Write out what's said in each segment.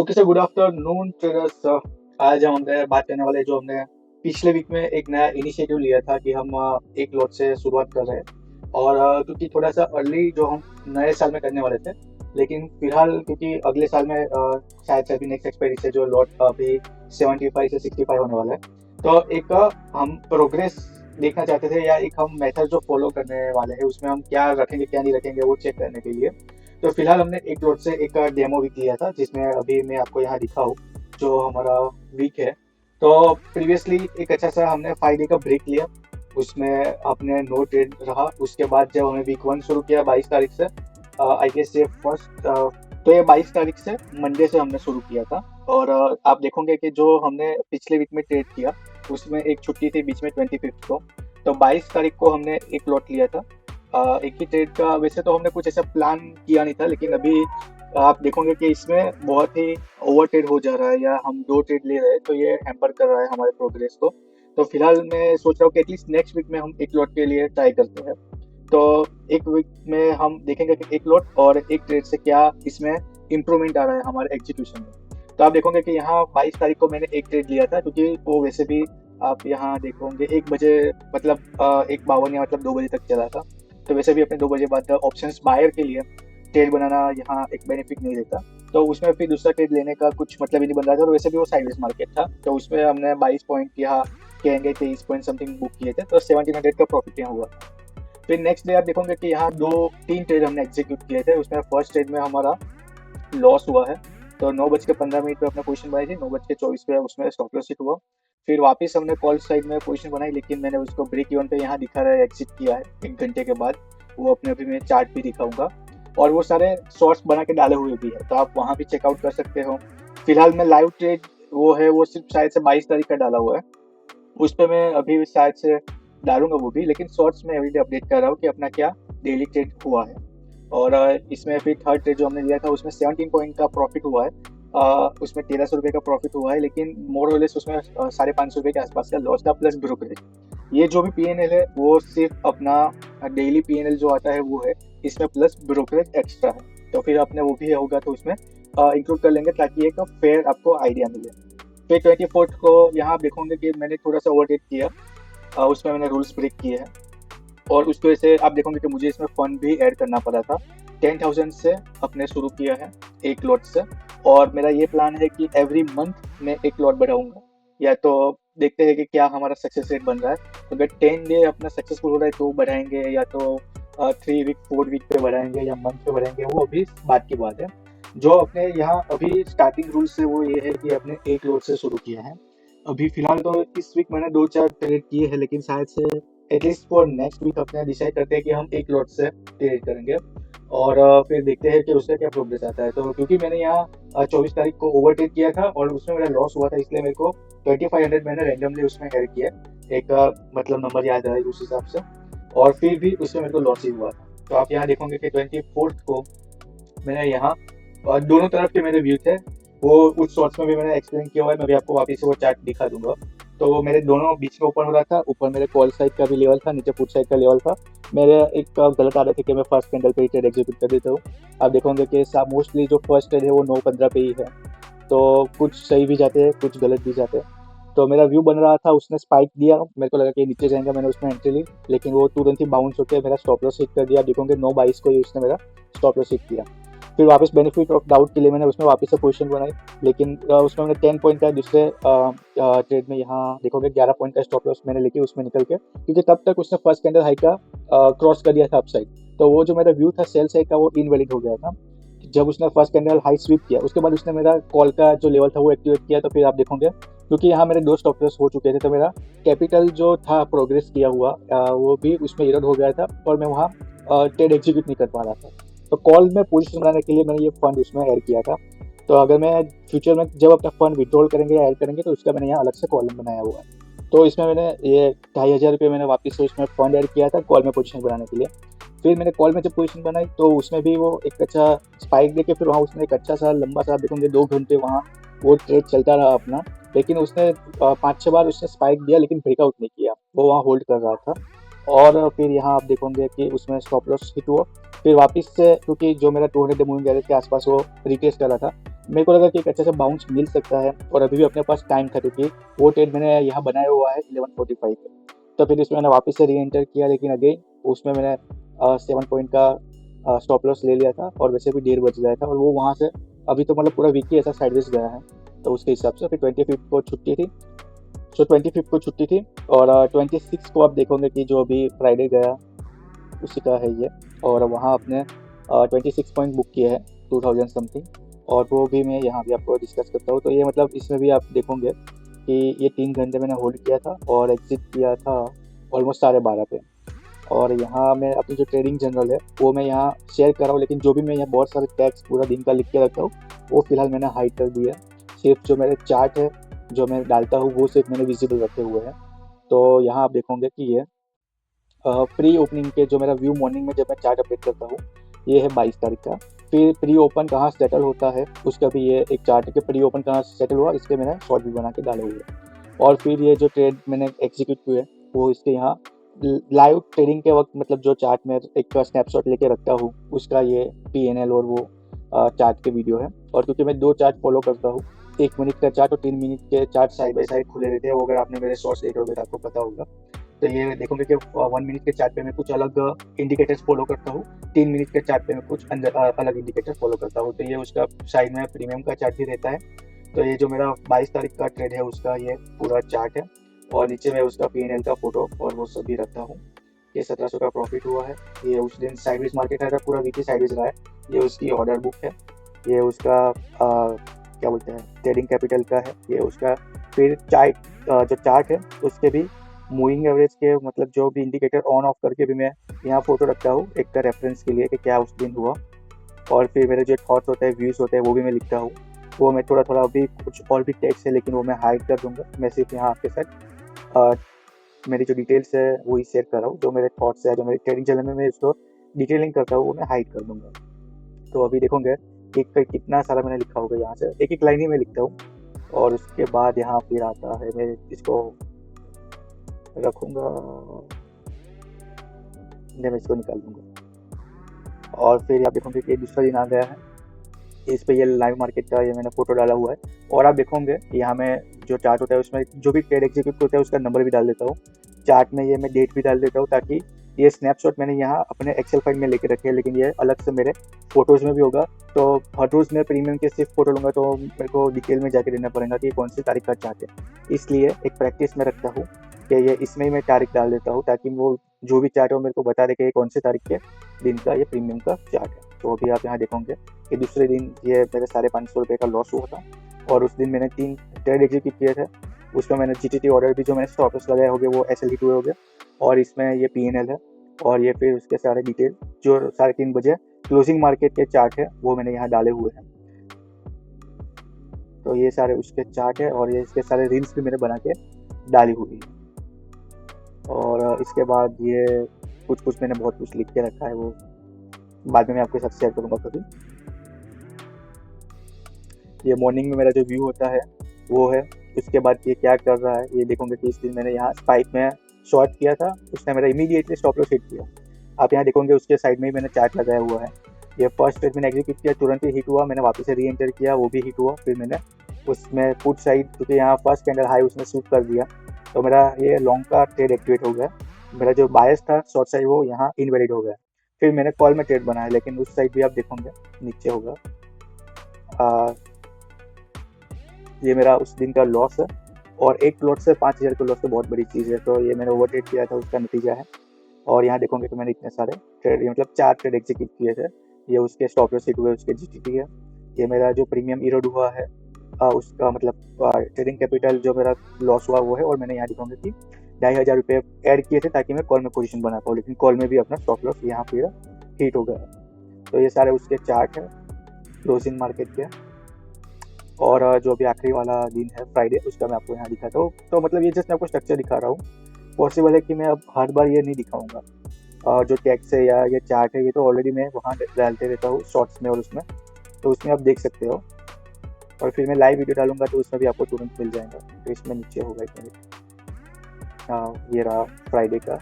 Okay sir, good afternoon traders. आज हमने बात करने वाले जो हमने पिछले वीक में एक नया इनिशिएटिव लिया था कि हम एक लॉट से शुरुआत कर रहे हैं। और क्योंकि थोड़ा सा अर्ली जो हम नए साल में करने वाले थे, लेकिन फिलहाल क्योंकि अगले साल में शायद से अभी नेक्स्ट एक्सपायरी से जो लॉट अभी 75 से 65 होने वाला है, तो एक हम प्रोग्रेस देखना चाहते थे, या एक हम मेथड जो फॉलो करने वाले हैं उसमें हम क्या रखेंगे क्या नहीं रखेंगे वो चेक करने के लिए। तो फिलहाल हमने एक लोड से एक डेमो वीक लिया था, जिसमें अभी मैं आपको यहाँ दिखा हूँ जो हमारा वीक है। तो प्रीवियसली एक अच्छा सा हमने 5 डे का ब्रेक लिया, उसमें अपने नो ट्रेड रहा। उसके बाद जब हमें वीक 1 शुरू किया 22 तारीख से, आई गेस ये फर्स्ट, तो ये 22 तारीख से मंडे से हमने शुरू किया था। और आप देखोगे कि जो हमने पिछले वीक में ट्रेड किया उसमें एक छुट्टी थी बीच में 25 को, तो 22 तारीख को हमने एक लॉट लिया था एक ही ट्रेड का। वैसे तो हमने कुछ ऐसा प्लान किया नहीं था, लेकिन अभी आप देखोगे कि इसमें बहुत ही ओवर ट्रेड हो जा रहा है, या हम 2 ट्रेड ले रहे हैं, तो ये हैम्पर कर रहा है हमारे प्रोग्रेस को। तो फिलहाल मैं सोच रहा हूँ कि एटलीस्ट नेक्स्ट वीक में हम एक लॉट के लिए ट्राई करते हैं। तो एक वीक में हम देखेंगे कि एक लॉट और एक ट्रेड से क्या इसमें इम्प्रूवमेंट आ रहा है हमारे एग्जीक्यूशन में। तो आप देखोगे कि यहाँ 22 तारीख को मैंने एक ट्रेड लिया था, क्योंकि वो वैसे भी आप यहाँ देखोगे 1 बजे, मतलब 1:52 या मतलब 2 बजे तक चला था। तो वैसे भी अपने 2 बजे बाद ऑप्शंस बायर के लिए ट्रेड बनाना यहाँ एक बेनिफिट नहीं देता, तो उसमें फिर दूसरा ट्रेड लेने का कुछ मतलब ही नहीं बन रहा था। और वैसे भी वो साइडवेज मार्केट था, तो उसमें हमने 22 पॉइंट यहाँ कहेंगे 23 पॉइंट समथिंग बुक किए थे, तो 1700 का प्रॉफिट यहाँ हुआ। फिर नेक्स्ट डे आप देखोगे कि यहाँ 2-3 ट्रेड हमने एग्जीक्यूट किए थे। उसमें फर्स्ट ट्रेड में हमारा लॉस हुआ है, तो 9:15 पे अपना पोजीशन बनाई थी, 9:24 पे उसमें स्टॉप लॉस हिट हुआ। फिर वापस हमने कॉल साइड में पोजीशन बनाई, लेकिन मैंने उसको ब्रेक इवन पे यहाँ दिखा रहा है एग्जिट किया है 1 घंटे के बाद। वो अपने अभी मैं चार्ट भी दिखाऊंगा, और वो सारे शॉर्ट्स बना के डाले हुए भी है, तो आप वहाँ भी चेकआउट कर सकते हो। फिलहाल मैं लाइव ट्रेड वो है, वो सिर्फ शायद से 22 तारीख का डाला हुआ है, उस पर मैं अभी शायद से डालूंगा वो भी। लेकिन शॉर्ट्स में एवरीडे अपडेट कर रहा हूँ कि अपना क्या डेली ट्रेड हुआ है। और इसमें फिर थर्ड ट्रेड जो हमने लिया था उसमें 17 पॉइंट का प्रॉफिट हुआ है। उसमें 1300 रुपये का प्रॉफिट हुआ है, लेकिन मोर और लेस उसमें 550 रुपये के आसपास का लॉस था, प्लस ब्रोकरेज। ये जो भी पीएनएल है वो सिर्फ अपना डेली पीएनएल जो आता है वो है, इसमें प्लस ब्रोकरेज एक्स्ट्रा है, तो फिर अपने वो भी होगा तो उसमें इंक्लूड कर लेंगे, ताकि एक फेयर आपको आइडिया मिले। फिर 24 को यहाँ आप देखोगे कि मैंने थोड़ा सा ओवरटेक किया, उसमें मैंने रूल्स ब्रेक किए हैं, और उसकी वजह से आप देखोगे कि मुझे इसमें फंड भी ऐड करना पड़ा था। 10,000 से अपने शुरू किया है एक लॉट से, और मेरा ये प्लान है कि एवरी मंथ मैं एक लॉट बढ़ाऊंगा, या तो देखते हैं कि क्या हमारा सक्सेस रेट बन रहा है। तो अगर 10 डे अपना सक्सेसफुल हो रहा है तो बढ़ाएंगे, या तो 3 वीक 4 वीक पे बढ़ाएंगे, या मंथ पे बढ़ाएंगे, वो अभी बात की बात है। जो अपने यहाँ अभी स्टार्टिंग रूल्स है वो ये है कि अपने एक लॉट से शुरू किया है। अभी फिलहाल तो इस वीक मैंने 2-4 ट्रेड किए हैं, लेकिन शायद से एटलीस्ट फॉर नेक्स्ट वीक अपने डिसाइड करते हैं कि हम एक लॉट से ट्रेड करेंगे, और फिर देखते हैं कि उससे क्या प्रोग्रेस आता है। तो क्योंकि मैंने यहाँ 24 तारीख को ओवरटेक किया था और उसमें मेरा लॉस हुआ था, इसलिए मेरे को 2500 मैंने रैंडमली उसमें ऐड किया, एक मतलब नंबर याद आ उस हिसाब से, और फिर भी उसमें मेरे को लॉस ही हुआ था। तो आप यहाँ देखोगे कि 24 को मैंने यहाँ दोनों तरफ के मेरे व्यू थे, वो उस शॉर्ट्स में भी मैंने एक्सप्लेन किया हुआ है, मैं भी आपको वापस से वो चार्ट दिखा दूंगा। तो वो मेरे दोनों बीच में ओपन हो रहा था, ऊपर मेरे कॉल साइड का भी लेवल था, नीचे पुट साइड का लेवल था। मेरे एक गलत आदत है कि मैं फर्स्ट कैंडल पे ही ट्रेड एग्जीक्यूट कर देता हूँ। आप देखोगे कि मोस्टली जो फर्स्ट ट्रेड है वो 9:15 पे ही है, तो कुछ सही भी जाते हैं कुछ गलत भी जाते हैं। तो मेरा व्यू बन रहा था, उसने स्पाइक दिया, मेरे को लगा कि नीचे जाएगा, मैंने उसमें एंट्री ली, लेकिन वो तुरंत ही बाउंस होकर मेरा स्टॉप लॉस हिट कर दिया। देखोगे 9:22 को ही उसने मेरा स्टॉप लॉस हिट किया। फिर वापस बेनिफिट ऑफ डाउट के लिए मैंने उसमें वापस से पोजीशन बनाई, लेकिन उसमें मैंने 10 पॉइंट का दूसरे ट्रेड में यहाँ देखोगे 11 पॉइंट का स्टॉप लॉस मैंने लेके उसमें निकल के, क्योंकि तब तक उसने फर्स्ट कैंडल हाई का क्रॉस कर दिया था अपसाइड, तो वो जो मेरा व्यू था सेल साइड का वो इनवैलिड हो गया था। जब उसने फर्स्ट कैंडल हाई स्वीप किया उसके बाद उसने मेरा कॉल का जो लेवल था वो एक्टिवेट किया, तो फिर आप देखोगे क्योंकि यहाँ मेरे 2 स्टॉप लॉस हो चुके थे, तो मेरा कैपिटल जो था प्रोग्रेस किया हुआ वो भी उसमें एरर हो गया था, और मैं वहाँ ट्रेड एग्जीक्यूट नहीं कर पा रहा था। तो कॉल में पोजीशन बनाने के लिए मैंने ये फंड उसमें ऐड किया था। तो अगर मैं फ्यूचर में जब अपना फंड विड्रॉल करेंगे या ऐड करेंगे तो उसका मैंने यहाँ अलग से कॉलम बनाया हुआ है। तो इसमें मैंने ये 2,500 रुपये मैंने वापस से उसमें फंड ऐड किया था कॉल में पोजीशन बनाने के लिए। फिर मैंने कॉल में जब पोजीशन बनाई तो उसमें भी वो एक अच्छा स्पाइक देके फिर वहाँ उसने एक अच्छा सा लंबा सा देखोगे 2 घंटे वहाँ वो ट्रेड चलता रहा अपना, लेकिन उसने 5-6 बार उसने स्पाइक दिया लेकिन ब्रेकआउट नहीं किया, वो वहाँ होल्ड कर रहा था। और फिर यहाँ आप देखोगे कि उसमें स्टॉप लॉस हिट हुआ। फिर वापस से, क्योंकि जो मेरा 200 डे मूविंग एवरेज के आसपास वो रिटेस्ट कर रहा था, मेरे को लगा कि एक अच्छा सा बाउंस मिल सकता है, और अभी भी अपने पास टाइम था, क्योंकि वो ट्रेड मैंने यहाँ बनाया हुआ है 11:45 पे। तो फिर इसमें मैंने वापस से री एंटर किया, लेकिन अगेन उसमें मैंने 7 पॉइंट का स्टॉप लॉस ले लिया था, और वैसे भी 1.5 बज गया था, और वो वहाँ से अभी तो मतलब पूरा वीक ही ऐसा साइडवेज गया है। तो उसके हिसाब से फिर 25 को छुट्टी थी। सो 25 को छुट्टी थी, और 26 को आप देखोगे कि जो अभी फ्राइडे गया उसी का है ये। और वहाँ अपने 26 पॉइंट बुक किए हैं 2000 समथिंग, और वो भी मैं यहाँ भी आपको डिस्कस करता हूँ। तो ये मतलब इसमें भी आप देखोगे कि ये 3 घंटे मैंने होल्ड किया था और एग्जिट किया था ऑलमोस्ट 12:30 पे। और यहाँ मैं अपनी जो ट्रेडिंग जनरल है वो मैं यहाँ शेयर कर रहा हूँ, लेकिन जो भी मैं यहाँ बहुत सारे टैक्स पूरा दिन का लिख के रखता हूँ वो फिलहाल मैंने हाइड कर दिया। सिर्फ जो मेरे चार्ट है जो मैं डालता हूँ वो सिर्फ मैंने विजिबल रखे हुए हैं। तो यहाँ आप देखोगे कि ये प्री ओपनिंग के जो मेरा व्यू मॉर्निंग में जब मैं चार्ट अपडेट करता हूँ, ये है 22 तारीख का। फिर प्री ओपन कहाँ सेटल होता है उसका भी ये एक चार्ट है कि प्री ओपन कहाँ सेटल हुआ, इसके मैंने शॉर्ट भी बना के डाले हुए हैं। और फिर ये जो ट्रेड मैंने एग्जीक्यूट हुए वो इसके यहाँ लाइव ट्रेडिंग के वक्त, मतलब जो चार्ट में एक स्नैपशॉट लेके रखता हूँ उसका ये PNL और वो चार्ट के वीडियो है। और क्योंकि मैं 2 चार्ट फॉलो करता हूँ, 1 मिनट का चार्ट और 3 मिनट के चार्ट साइड बाय साइड खुले रहते हैं, वो अगर आपने मेरे शॉर्ट्स देखे होंगे तो आपको पता होगा। तो ये देखोगे कि 1 मिनट के चार्ट पे मैं कुछ अलग इंडिकेटर्स फॉलो करता हूँ, 3 मिनट के चार्ट पे मैं कुछ अलग इंडिकेटर फॉलो करता हूँ। तो ये उसका साइड में प्रीमियम का चार्ट भी रहता है। तो ये जो मेरा 22 तारीख का ट्रेड है उसका ये पूरा चार्ट है, और नीचे में उसका PNL का फोटो और वो सब भी रखता हूँ। ये 1700 का प्रॉफिट हुआ है। ये उस दिन साइडवेज मार्केट आया था, पूरा वीक ही साइडवेज रहा है। ये उसकी ऑर्डर बुक है। ये उसका क्या बोलते हैं ट्रेडिंग कैपिटल का है ये उसका। फिर जो चार्ट है उसके भी मूविंग एवरेज के, मतलब जो भी इंडिकेटर ऑन ऑफ करके भी मैं यहाँ फोटो रखता हूँ एक का रेफरेंस के लिए कि क्या उस दिन हुआ। और फिर मेरे जो थॉट्स होते हैं, व्यूज़ होते हैं, वो भी मैं लिखता हूँ। वो मैं थोड़ा थोड़ा अभी कुछ और भी टेक्स्ट है लेकिन वो मैं हाइड कर दूंगा। मैं सिर्फ यहाँ आपके साथ मेरी जो डिटेल्स है वही शेयर कर रहा हूँ। जो मेरे थॉट्स है, जो मेरे ट्रेडिंग चैनल में मैं इसको डिटेलिंग करता हूँ वो मैं हाइड कर दूंगा। तो अभी देखोगे कि कितना सारा मैंने लिखा होगा, यहाँ से एक एक लाइन ही मैं लिखता हूँ। और उसके बाद यहाँ फिर आता है, मैं इसको रखूँगा, मैं इसको निकाल दूंगा। और फिर आप देखोगे कि दूसरा दिन आ गया है, इस पे ये लाइव मार्केट का ये मैंने फोटो डाला हुआ है। और आप देखोगे यहाँ में जो चार्ट होता है उसमें जो भी ट्रेड एग्जीक्यूट होता है उसका नंबर भी डाल देता हूँ। चार्ट में ये मैं डेट भी डाल देता हूँ, ताकि ये स्नैपशॉट मैंने यहाँ अपने एक्सेल फाइल में लेके रखे हैं, लेकिन ये अलग से मेरे फोटोज़ में भी होगा। तो हर रोज़ मैं प्रीमियम के सिर्फ फोटो लूँगा तो मेरे को डिटेल में जाके देना पड़ेगा कि कौन सी तारीख का चार्ट है। इसलिए एक प्रैक्टिस में रखता हूँ कि ये इसमें ही मैं तारीख डाल देता हूँ, ताकि वो जो भी चार्ट है वो मेरे को बता दे कि कौन सी तारीख के दिन का ये प्रीमियम का चार्ट है। तो अभी आप यहाँ देखोगे कि दूसरे दिन ये मेरे 550 रुपये का लॉस हुआ था। और उस दिन मैंने 3 ट्रेड एग्जीक्यूट किए थे। उसमें मैंने GTT ऑर्डर भी जो मैंने स्टॉप लॉस लगाए होंगे वो SL हिट हुए होंगे। और इसमें ये PNL है। और ये फिर उसके सारे डिटेल जो 3:30 बजे क्लोजिंग मार्केट के चार्ट है वो मैंने यहाँ डाले हुए हैं। तो ये सारे उसके चार्ट है, और ये इसके सारे रील्स भी मैंने बना के डाली हुई है। और इसके बाद ये कुछ मैंने बहुत कुछ लिख के रखा है, वो बाद में मैं आपके साथ शेयर करूँगा कभी। ये मॉर्निंग में मेरा जो व्यू होता है वो है। उसके बाद ये क्या कर रहा है ये देखोगे कि इस दिन मैंने यहाँ स्पाइक में शॉर्ट किया था, उसने मेरा इमीडिएटली स्टॉप लॉस हिट किया। आप यहाँ देखोगे उसके साइड में ही मैंने चार्ट लगाया हुआ है। ये फर्स्ट ट्रेड मैंने एग्जीक्यूट किया, तुरंत ही हिट हुआ, मैंने वापस से री एंटर किया, वो भी हिट हुआ। फिर मैंने उसमें पुट साइड, क्योंकि यहाँ फर्स्ट कैंडल हाई उसने शूट कर दिया, तो मेरा ये लॉन्ग का ट्रेड एक्टिवेट हो गया। मेरा जो बायस था शॉर्ट साइड वो यहाँ इनवैलिड हो गया। फिर मैंने कॉल में ट्रेड बनाया, लेकिन उस साइड भी आप देखोगे नीचे होगा। ये मेरा उस दिन का लॉस है, और एक प्लॉट से 5000 का लॉस तो बहुत बड़ी चीज़ है। तो ये मैंने ओवर ट्रेड किया था, उसका नतीजा है। और यहाँ देखोगे कि मैंने इतने सारे ट्रेड, मतलब 4 ट्रेड एग्जीक्यूट किए थे। ये उसके स्टॉप लॉस हिट हुए, उसके GTT है। ये मेरा जो प्रीमियम इरोड हुआ है उसका मतलब ट्रेडिंग कैपिटल जो मेरा लॉस हुआ वो है। और मैंने यहाँ दिखाऊंगा कि 2500 रुपये ऐड किए थे ताकि मैं कॉल में पोजीशन बना पाऊँ, लेकिन कॉल में भी अपना स्टॉप लॉस यहाँ फिर हिट हो गया। तो ये सारे उसके चार्ट है क्लोजिंग मार्केट के। और जो अभी आखिरी वाला दिन है फ्राइडे, उसका मैं आपको यहाँ दिखाता हूँ। तो मतलब ये जस्ट मैं आपको स्ट्रक्चर दिखा रहा हूँ। पॉसिबल है कि मैं अब हर बार ये नहीं दिखाऊंगा। जो टेक्स्ट है या ये चार्ट है ये तो ऑलरेडी मैं वहाँ डालते रहता हूँ शॉर्ट्स में और उसमें, तो उसमें आप देख सकते हो। और फिर मैं लाइव वीडियो डालूंगा तो उसमें भी आपको तुरंत मिल जाएगा। तो इसमें नीचे होगा एक मिनट, हाँ ये रहा फ्राइडे का।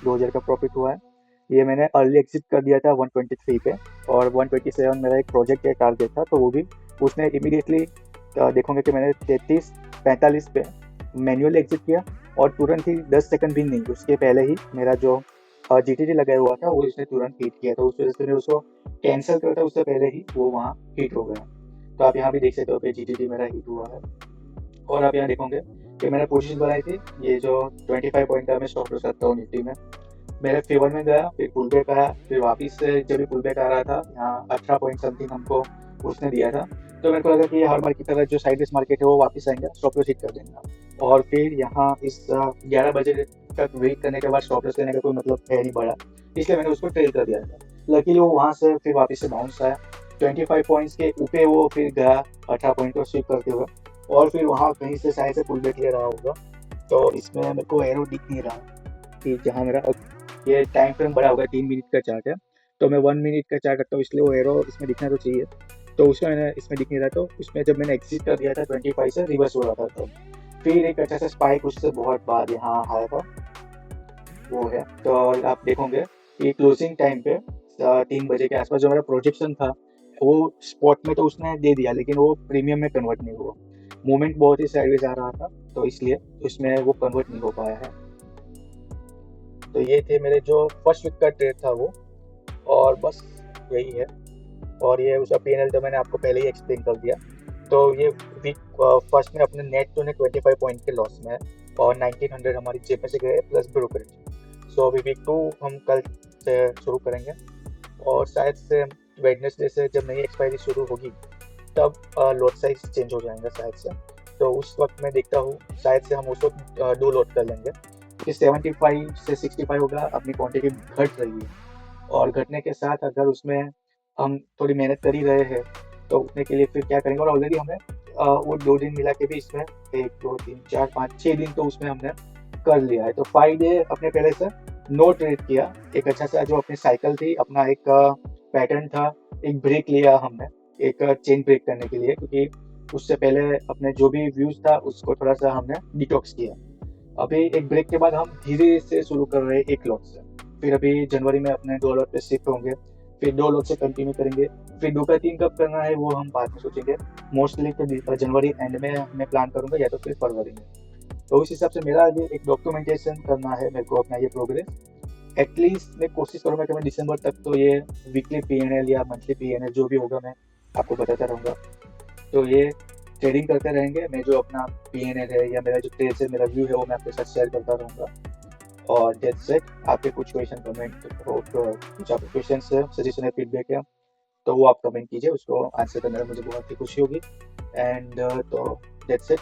2000 का प्रॉफिट हुआ है। ये मैंने अर्ली एग्जिट कर दिया था 123 पे, और 127 मेरा एक प्रोजेक्ट का टारगेट था, तो वो भी उसने इमीडिएटली देखोगे कि मैंने 33-45 पे मैन्युअली एग्जिट किया, और तुरंत ही 10 सेकंड भी नहीं उसके पहले ही मेरा जो जीटीडी लगाया हुआ था वो इसने तुरंत हिट किया, तो उस वजह से मैंने उसको कैंसिल करता उससे पहले ही वो वहाँ हिट हो गया। तो आप यहाँ भी देख सकते हो कि जीटीडी मेरा हिट हुआ है। और आप यहाँ देखोगे कि मैंने कोशिश बनाई थी, ये जो 25 पॉइंट का मैं स्टॉप लॉस रखता हूँ निफ्टी में, मेरे फेवर में गया, फिर पुल बैक आया, फिर वापस से जब भी पुल बैक आ रहा था यहाँ 18 पॉइंट समथिंग हमको उसने दिया था, तो मेरे को लगा कि हर मार्केट की तरह जो साइडवेज मार्केट है वो वापस आएंगे, स्टॉप लॉस हिट कर देंगे। और फिर यहाँ इस 11 बजे तक वेट करने के बाद स्टॉप लॉस लेने का कोई मतलब है नहीं बड़ा, इसलिए मैंने उसको ट्रेल कर दिया था। लकीली वो वहाँ से फिर वापस से बाउंस आया, 25 पॉइंट्स के ऊपर वो फिर गया 18 पॉइंट को स्वीप करते हुए, और फिर वहाँ कहीं से शायद से पुल बैक ले रहा होगा। तो इसमें मेरे को एरो दिख नहीं रहा कि जहाँ मेरा ये टाइम फ्रेम बड़ा होगा, 3 मिनट का चार्ट है, तो मैं 1 मिनट का चार्ट रखता हूँ, इसलिए वो एरो इसमें दिखना तो चाहिए, तो उसमें मैंने इसमें दिख नहीं रहा, तो उसमें जब मैंने एग्जिट कर दिया था 25 से रिवर्स हो रहा था, तो फिर एक अच्छा सा स्पाइक उससे बहुत बाद यहाँ आया था, वो है। तो आप देखोगे कि क्लोजिंग टाइम पे 3 बजे के आसपास जो मेरा प्रोजेक्शन था वो स्पॉट में तो उसने दे दिया, लेकिन वो प्रीमियम में कन्वर्ट नहीं हुआ, मूवमेंट बहुत ही साइडवेज आ रहा था, तो इसलिए उसमें वो कन्वर्ट नहीं हो पाया है। तो ये थे मेरे जो फर्स्ट वीक का ट्रेड था वो, और बस यही है। और ये उसका पीएनएल तो मैंने आपको पहले ही एक्सप्लेन कर दिया। तो ये वीक फर्स्ट में अपने नेट तो ने 25 पॉइंट के लॉस में है, और 1900 हमारी जेब में से गए प्लस ब्रोकरेज। सो अभी वीक 2 हम कल से शुरू करेंगे, और शायद से वेडनेसडे से जब नई एक्सपायरी शुरू होगी तब लॉट साइज चेंज हो जाएगा शायद से, तो उस वक्त मैं देखता हूँ शायद से हम उसको 2 लॉट कर लेंगे, कि 75 से 65 होगा, अपनी क्वांटिटी घट रही है, और घटने के साथ अगर उसमें हम थोड़ी मेहनत कर ही रहे हैं तो उतने के लिए फिर क्या करेंगे, और ऑलरेडी हमें वो 2 दिन मिला के भी इसमें 1 2 3 4 5 6 दिन तो उसमें हमने कर लिया है, तो 5 डे अपने पहले से नो ट्रेड किया, एक अच्छा सा जो अपनी साइकिल थी, अपना एक पैटर्न था, एक ब्रेक लिया हमने, एक चेन ब्रेक करने के लिए, क्योंकि उससे पहले अपने जो भी व्यूज था उसको थोड़ा सा हमने डिटॉक्स किया। अभी एक ब्रेक के बाद हम धीरे से शुरू कर रहे हैं एक लॉट से, फिर अभी जनवरी में अपने 2 लॉट पे शिफ्ट होंगे, फिर 2 लॉट से कंटिन्यू करेंगे, फिर 2 का 3 कब करना है वो हम बाद में सोचेंगे, मोस्टली तो जनवरी एंड में मैं प्लान करूंगा, या तो फिर फरवरी में। तो उस हिसाब से मेरा अभी एक डॉक्यूमेंटेशन करना है मेरे को अपना ये प्रोग्रेस, एटलीस्ट मैं कोशिश करूंगा कि मैं दिसंबर तक तो ये वीकली पीएनएल या मंथली पीएनएल जो भी होगा मैं आपको बताता रहूँगा। तो ये ट्रेडिंग करते रहेंगे, मैं जो अपना पीएनएल है या मेरा जो ट्रेड है, मेरा व्यू है, वो मैं आपके साथ शेयर करता रहूँगा। और दैट्स इट। आपके कुछ क्वेश्चन कमेंट हो तो कुछ आपके क्वेश्चन है, सजेशन है, फीडबैक है, तो वो आप कमेंट कीजिए, उसको आंसर करने में मुझे बहुत ही खुशी होगी। एंड तो दैट्स इट।